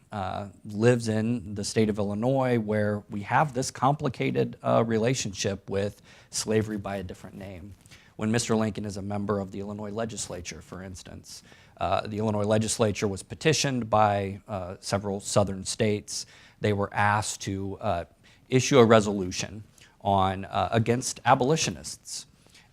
lives in the state of Illinois, where we have this complicated relationship with slavery by a different name. When Mr. Lincoln is a member of the Illinois legislature, for instance, the Illinois legislature was petitioned by several southern states. They were asked to issue a resolution on against abolitionists.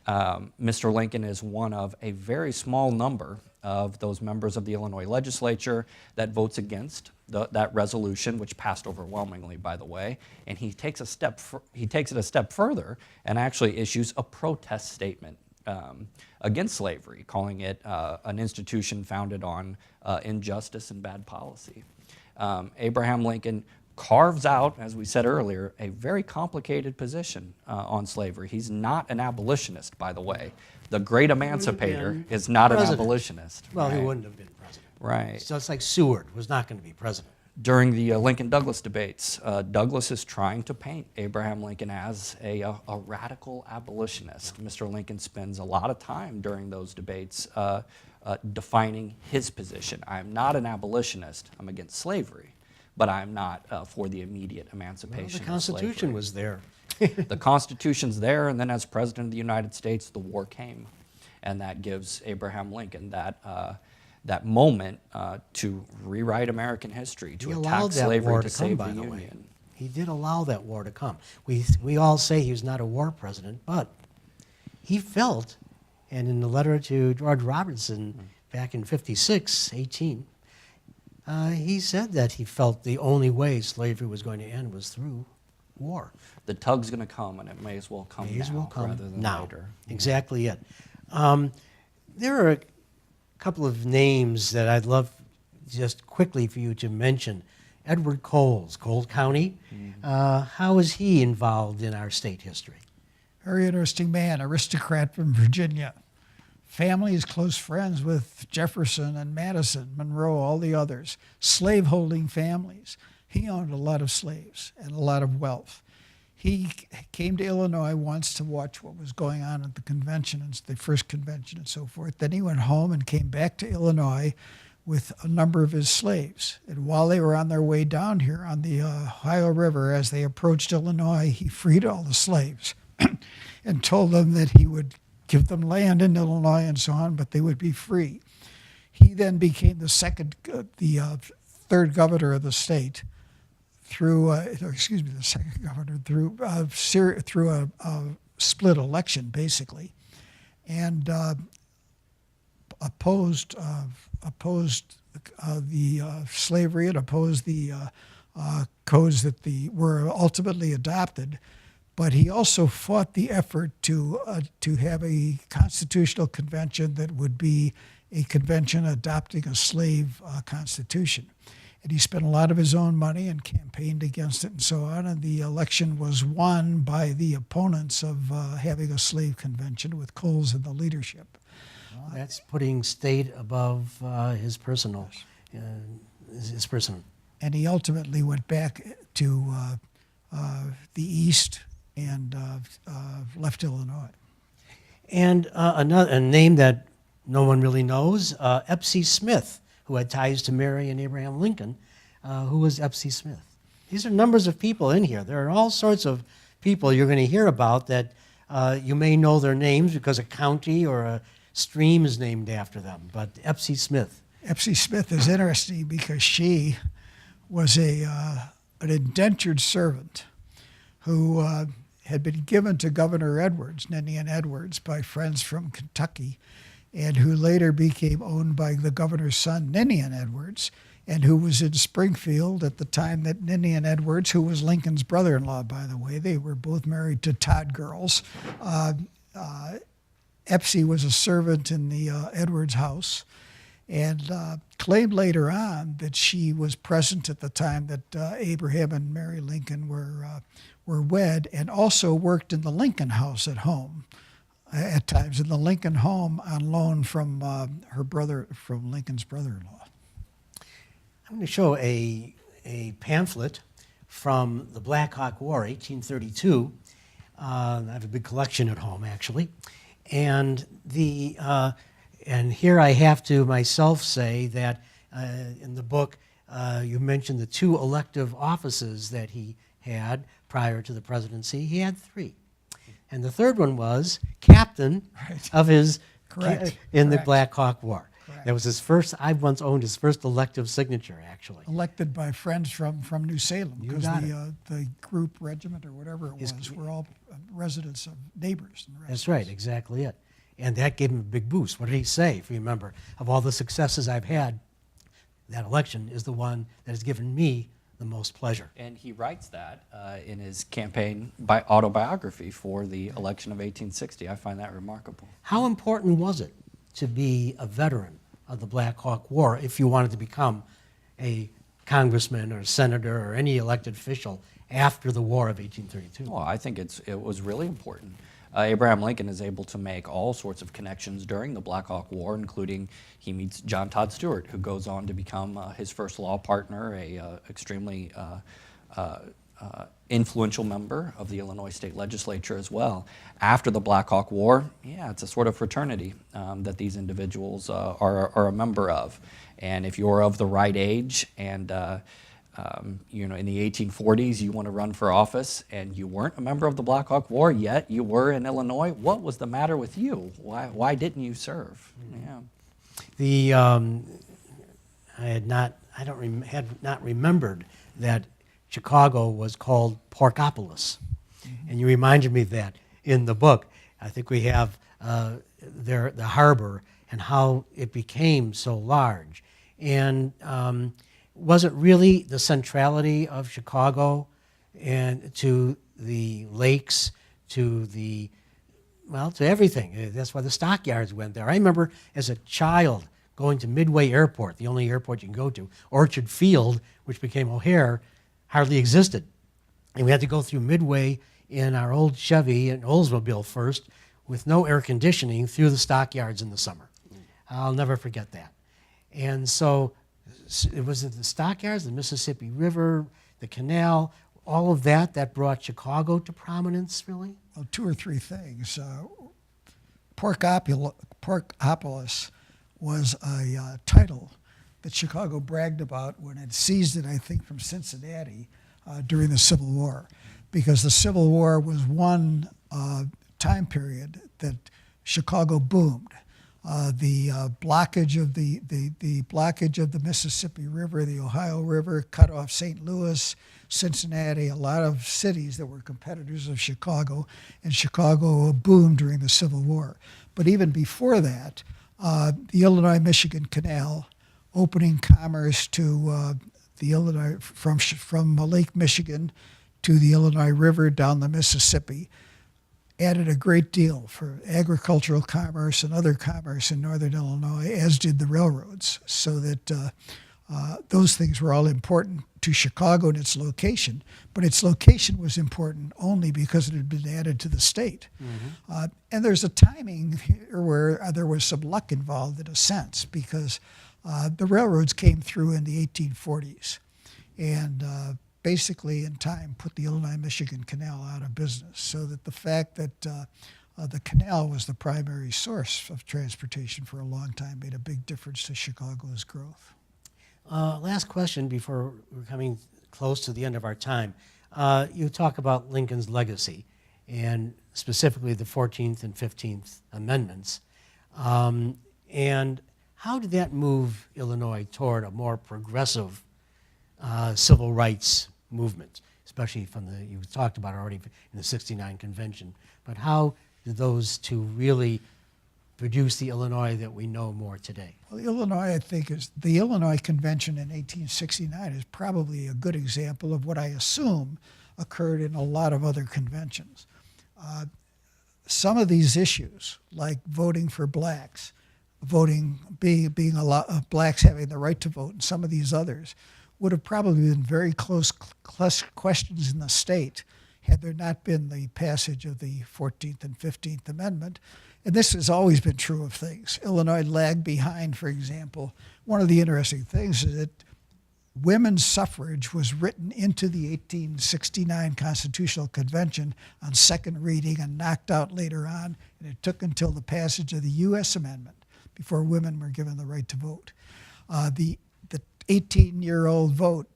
Mr. Lincoln is one of a very small number of those members of the Illinois legislature that votes against that resolution, which passed overwhelmingly, by the way. And he takes it a step further and actually issues a protest statement against slavery, calling it an institution founded on injustice and bad policy. Abraham Lincoln carves out, as we said earlier, a very complicated position on slavery. He's not an abolitionist, by the way. The great emancipator is not an abolitionist. Well, right? he wouldn't have been president. Right. So it's like Seward was not going to be president. During the Lincoln-Douglas debates, Douglas is trying to paint Abraham Lincoln as a radical abolitionist. Mr. Lincoln spends a lot of time during those debates defining his position. I'm not an abolitionist. I'm against slavery, but I'm not for the immediate emancipation The Constitution of slavery. was there. The Constitution's there, and then as President of the United States, the war came. And that gives Abraham Lincoln that moment to rewrite American history, to attack slavery, to save the Union. He did allow that war to come. We all say he was not a war president, but he felt, and in the letter to George Robertson back in 18, he said that he felt the only way slavery was going to end was through war. The tug's going to come, and it may as well come now rather than later. Exactly it. There are a couple of names that I'd love just quickly for you to mention. Edward Coles, Cole County. How is he involved in our state history? Very interesting man, aristocrat from Virginia. Family is close friends with Jefferson and Madison, Monroe, all the others. Slave-holding families. He owned a lot of slaves and a lot of wealth. He came to Illinois once to watch what was going on at the convention, the first convention and so forth. Then he went home and came back to Illinois with a number of his slaves. And while they were on their way down here on the Ohio River, as they approached Illinois, he freed all the slaves and told them that he would give them land in Illinois and so on, but they would be free. He then became the third governor of the state through, the second governor through a split election, basically, and opposed the slavery and opposed the codes that were ultimately adopted. But he also fought the effort to have a constitutional convention that would be a convention adopting a slave constitution. And he spent a lot of his own money and campaigned against it and so on. And the election was won by the opponents of having a slave convention with Coles in the leadership. Well, that's putting state above his personal. And he ultimately went back to the East and left Illinois. And a name that no one really knows, Epsy Smith, who had ties to Mary and Abraham Lincoln. Who was Epsy Smith? These are numbers of people in here. There are all sorts of people you're going to hear about that you may know their names because a county or a stream is named after them. But Epsy Smith. Epsy Smith is interesting because she was an indentured servant who had been given to Governor Edwards, Ninian Edwards, by friends from Kentucky, and who later became owned by the governor's son, Ninian Edwards, and who was in Springfield at the time that Ninian Edwards, who was Lincoln's brother-in-law, by the way, they were both married to Todd girls. Epsy was a servant in the Edwards house, and claimed later on that she was present at the time that Abraham and Mary Lincoln were wed, and also worked in the Lincoln house at home. At times in the Lincoln home on loan from from Lincoln's brother-in-law. I'm going to show a pamphlet from the Black Hawk War, 1832. I have a big collection at home, actually. And And here I have to myself say that in the book, you mentioned the 2 elective offices that he had prior to the presidency. He had 3. And the third one was captain Right. of his Correct. in the Correct. Black Hawk War. Correct. That was his first, I once owned his first elective signature, actually. Elected by friends from New Salem, You because got the group regiment or whatever it Is- was were all residents of neighbors. And That's right, residents. exactly it. And that gave him a big boost. What did he say, if you remember? Of all the successes I've had, that election is the one that has given me the most pleasure. And he writes that in his campaign autobiography for the election of 1860. I find that remarkable. How important was it to be a veteran of the Black Hawk War if you wanted to become a congressman or senator or any elected official after the War of 1832? Well, I think it was really important. Abraham Lincoln is able to make all sorts of connections during the Black Hawk War, including he meets John Todd Stewart, who goes on to become his first law partner, a extremely influential member of the Illinois State Legislature as well. After the Black Hawk War, yeah, it's a sort of fraternity that these individuals are a member of. And if you're of the right age and in the 1840s, you want to run for office and you weren't a member of the Black Hawk War, yet you were in Illinois, what was the matter with you? Why didn't you serve? Yeah. I had not remembered that Chicago was called Porkopolis, and you reminded me of that in the book. I think we have the harbor and how it became so large, and was it really the centrality of Chicago and to the lakes, to everything? That's why the stockyards went there. I remember as a child going to Midway Airport, the only airport you can go to. Orchard Field, which became O'Hare, hardly existed. And we had to go through Midway in our old Chevy and Oldsmobile first with no air conditioning through the stockyards in the summer. I'll never forget that. And so it was the stockyards, the Mississippi River, the canal, all of that brought Chicago to prominence, really? Well, 2 or 3 things. Porkopolis was a title that Chicago bragged about when it seized it, I think, from Cincinnati during the Civil War, because the Civil War was one time period that Chicago boomed. The blockage of the blockage of the Mississippi River, the Ohio River, cut off St. Louis, Cincinnati, a lot of cities that were competitors of Chicago, and Chicago boomed during the Civil War. But even before that, the Illinois-Michigan Canal, opening commerce to the Illinois from Lake Michigan to the Illinois River down the Mississippi, added a great deal for agricultural commerce and other commerce in northern Illinois, as did the railroads. So that those things were all important to Chicago and its location, but its location was important only because it had been added to the state. Mm-hmm. And there's a timing here where there was some luck involved in a sense, because the railroads came through in the 1840s and basically in time put the Illinois-Michigan Canal out of business, so that the fact that the canal was the primary source of transportation for a long time made a big difference to Chicago's growth. Last question before we're coming close to the end of our time. You talk about Lincoln's legacy, and specifically the 14th and 15th Amendments. And how did that move Illinois toward a more progressive civil rights movement, especially you talked about it already in the '69 convention, but how did those two really produce the Illinois that we know more today? Well, Illinois, I think, the Illinois Convention in 1869 is probably a good example of what I assume occurred in a lot of other conventions. Some of these issues, like voting for blacks, being a lot of blacks having the right to vote, and some of these others, would have probably been very close questions in the state had there not been the passage of the 14th and 15th Amendment. And this has always been true of things. Illinois lagged behind, for example. One of the interesting things is that women's suffrage was written into the 1869 Constitutional Convention on second reading and knocked out later on. And it took until the passage of the U.S. Amendment before women were given the right to vote. The 18-year-old vote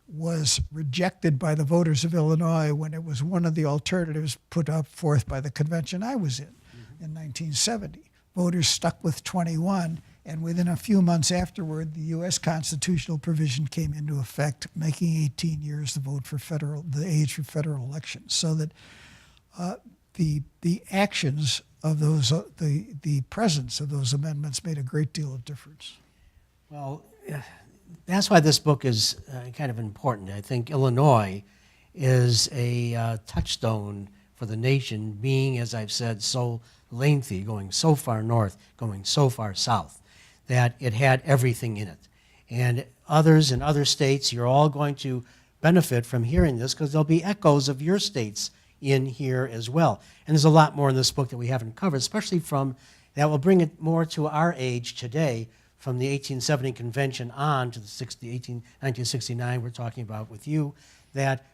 was rejected by the voters of Illinois when it was one of the alternatives put up forth by the convention I was in 1970. Voters stuck with 21, and within a few months afterward, the U.S. constitutional provision came into effect, making 18 years the age for federal elections. So that the actions of those, the presence of those amendments made a great deal of difference. Well, that's why this book is kind of important. I think Illinois is a touchstone for the nation, being, as I've said, so lengthy, going so far north, going so far south, that it had everything in it. And others in other states, you're all going to benefit from hearing this because there'll be echoes of your states in here as well. And there's a lot more in this book that we haven't covered, especially that will bring it more to our age today, from the 1870 convention on to the 1969 we're talking about with you, that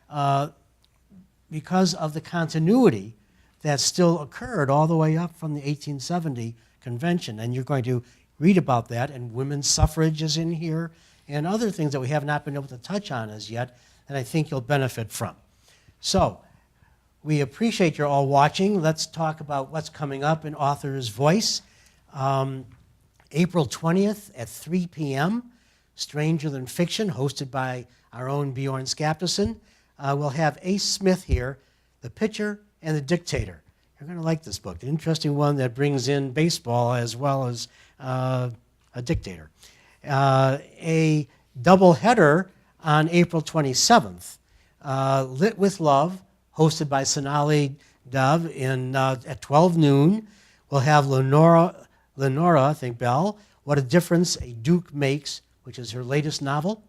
because of the continuity that still occurred all the way up from the 1870 convention. And you're going to read about that, and women's suffrage is in here, and other things that we have not been able to touch on as yet that I think you'll benefit from. So, we appreciate you're all watching. Let's talk about what's coming up in Author's Voice. April 20th at 3 p.m., Stranger Than Fiction, hosted by our own Bjorn Skaptason. We'll have Ace Smith here, The Pitcher and the Dictator. You're going to like this book, an interesting one that brings in baseball as well as a dictator. A double header on April 27th, Lit with Love, hosted by Sonali Dove at 12 noon. We'll have Lenora, I think, Bell, What a Difference a Duke Makes, which is her latest novel.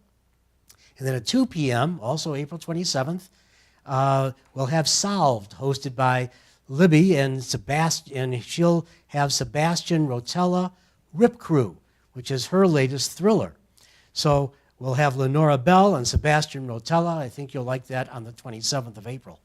And then at 2 p.m., also April 27th, we'll have Solved, hosted by Libby and Sebastian, and she'll have Sebastian Rotella, Rip Crew, which is her latest thriller. So we'll have Lenora Bell and Sebastian Rotella. I think you'll like that on the 27th of April.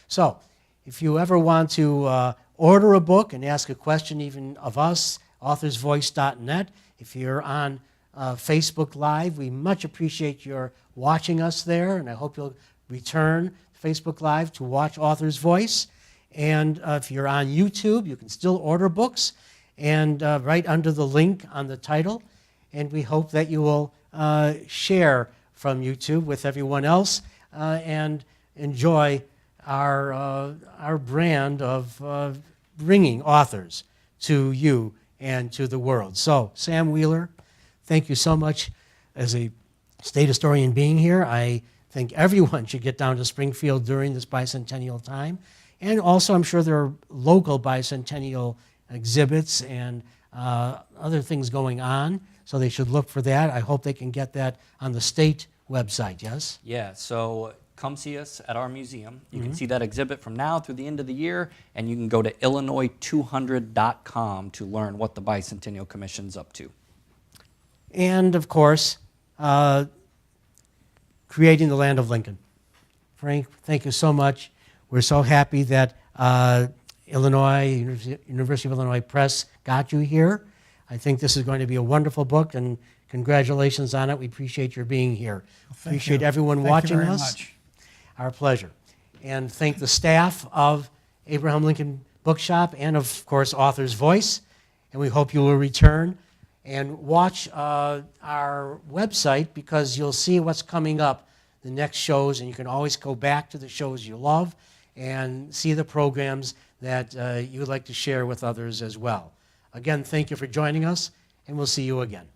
So if you ever want to order a book and ask a question even of us, authorsvoice.net. If you're on Facebook Live, we much appreciate your watching us there, and I hope you'll return Facebook Live to watch Author's Voice. And if you're on YouTube, you can still order books, and right under the link on the title. And we hope that you will share from YouTube with everyone else and enjoy our brand of bringing authors to you and to the world. So, Sam Wheeler, thank you so much as a state historian being here. I think everyone should get down to Springfield during this bicentennial time. And also, I'm sure there are local bicentennial exhibits and other things going on, so they should look for that. I hope they can get that on the state website, yes? Yeah, so come see us at our museum. You can see that exhibit from now through the end of the year, and you can go to Illinois200.com to learn what the Bicentennial Commission's up to. And, of course, creating the land of Lincoln. Frank, thank you so much. We're so happy that University of Illinois Press got you here. I think this is going to be a wonderful book, and congratulations on it. We appreciate your being here. Appreciate everyone watching us. Thank you very much. Our pleasure. And thank the staff of Abraham Lincoln Bookshop and, of course, Author's Voice. And we hope you will return and watch our website, because you'll see what's coming up, the next shows, and you can always go back to the shows you love and see the programs that you would like to share with others as well. Again, thank you for joining us, and we'll see you again.